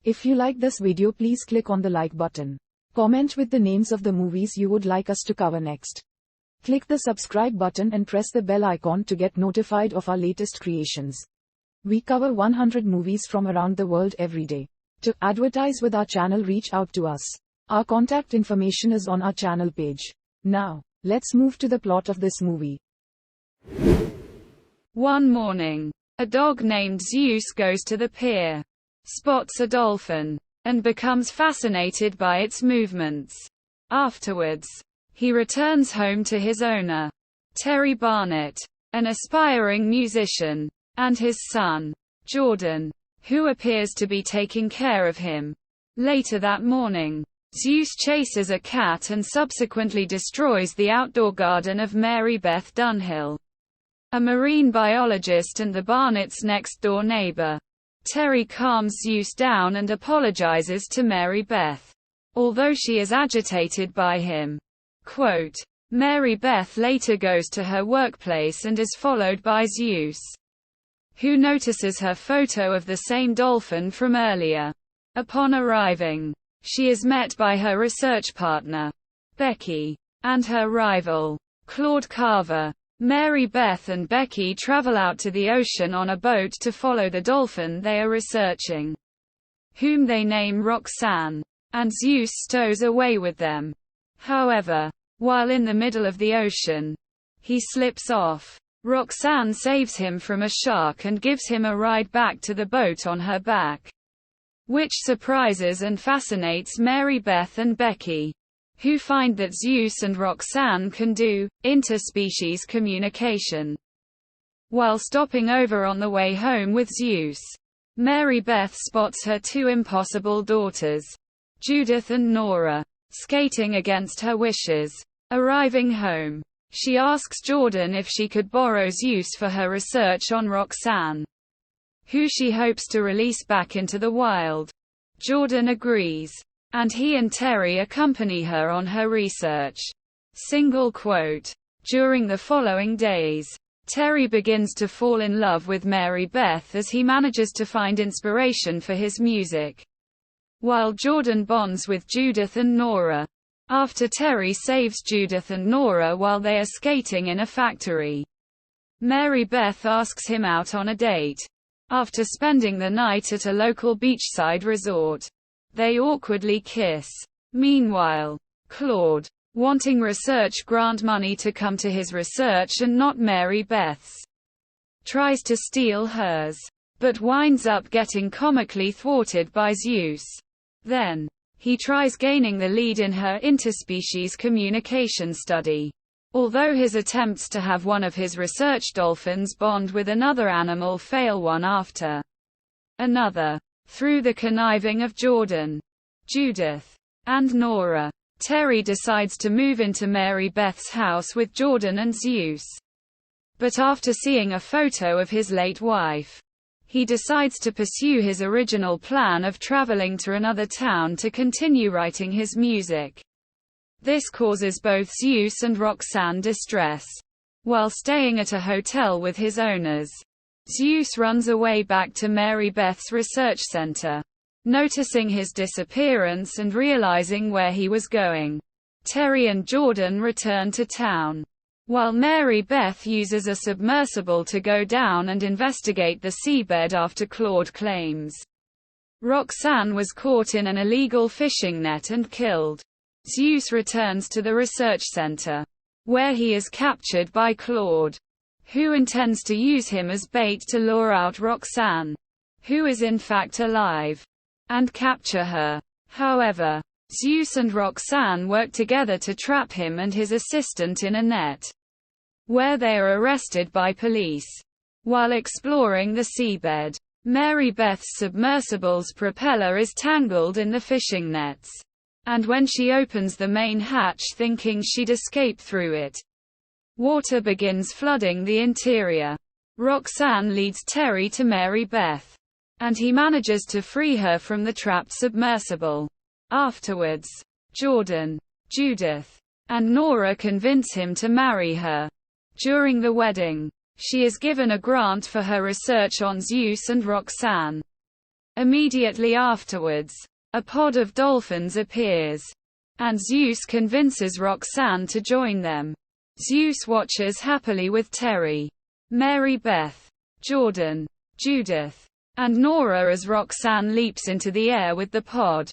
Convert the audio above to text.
If you like this video, please click on the like button. Comment with the names of the movies you would like us to cover next. Click the subscribe button and press the bell icon to get notified of our latest creations. We cover 100 movies from around the world every day. To advertise with our channel, reach out to us. Our contact information is on our channel page. Now, let's move to the plot of this movie. One morning, a dog named Zeus goes to the pier, spots a dolphin, and becomes fascinated by its movements. Afterwards, he returns home to his owner, Terry Barnett, an aspiring musician, and his son, Jordan, who appears to be taking care of him. Later that morning, Zeus chases a cat and subsequently destroys the outdoor garden of Mary Beth Dunhill, a marine biologist and the Barnetts' next-door neighbor. Terry calms Zeus down and apologizes to Mary Beth, although she is agitated by him. Quote, Mary Beth later goes to her workplace and is followed by Zeus, who notices her photo of the same dolphin from earlier. Upon arriving, she is met by her research partner, Becky, and her rival, Claude Carver. Mary Beth and Becky travel out to the ocean on a boat to follow the dolphin they are researching, whom they name Roxanne, and Zeus stows away with them. However, while in the middle of the ocean, he slips off. Roxanne saves him from a shark and gives him a ride back to the boat on her back, which surprises and fascinates Mary Beth and Becky, who find that Zeus and Roxanne can do interspecies communication. While stopping over on the way home with Zeus, Mary Beth spots her two impossible daughters, Judith and Nora, skating against her wishes. Arriving home, she asks Jordan if she could borrow Zeus for her research on Roxanne, who she hopes to release back into the wild. Jordan agrees, and he and Terry accompany her on her research. Single quote. During the following days, Terry begins to fall in love with Mary Beth as he manages to find inspiration for his music, while Jordan bonds with Judith and Nora. After Terry saves Judith and Nora while they are skating in a factory, Mary Beth asks him out on a date. After spending the night at a local beachside resort, they awkwardly kiss. Meanwhile, Claude, wanting research grant money to come to his research and not Mary Beth's, tries to steal hers, but winds up getting comically thwarted by Zeus. Then, he tries gaining the lead in her interspecies communication study. Although his attempts to have one of his research dolphins bond with another animal fail one after another, through the conniving of Jordan, Judith, and Nora, Terry decides to move into Mary Beth's house with Jordan and Zeus. But after seeing a photo of his late wife, he decides to pursue his original plan of traveling to another town to continue writing his music. This causes both Zeus and Roxanne distress. While staying at a hotel with his owners, Zeus runs away back to Mary Beth's research center. Noticing his disappearance and realizing where he was going, Terry and Jordan return to town, while Mary Beth uses a submersible to go down and investigate the seabed after Claude claims Roxanne was caught in an illegal fishing net and killed. Zeus returns to the research center, where he is captured by Claude, who intends to use him as bait to lure out Roxanne, who is in fact alive, and capture her. However, Zeus and Roxanne work together to trap him and his assistant in a net, where they are arrested by police. While exploring the seabed, Mary Beth's submersible's propeller is tangled in the fishing nets, and when she opens the main hatch thinking she'd escape through it, water begins flooding the interior. Roxanne leads Terry to Mary Beth, and he manages to free her from the trapped submersible. Afterwards, Jordan, Judith, and Nora convince him to marry her. During the wedding, she is given a grant for her research on Zeus and Roxanne. Immediately afterwards, a pod of dolphins appears, and Zeus convinces Roxanne to join them. Zeus watches happily with Terry, Mary Beth, Jordan, Judith, and Nora as Roxanne leaps into the air with the pod.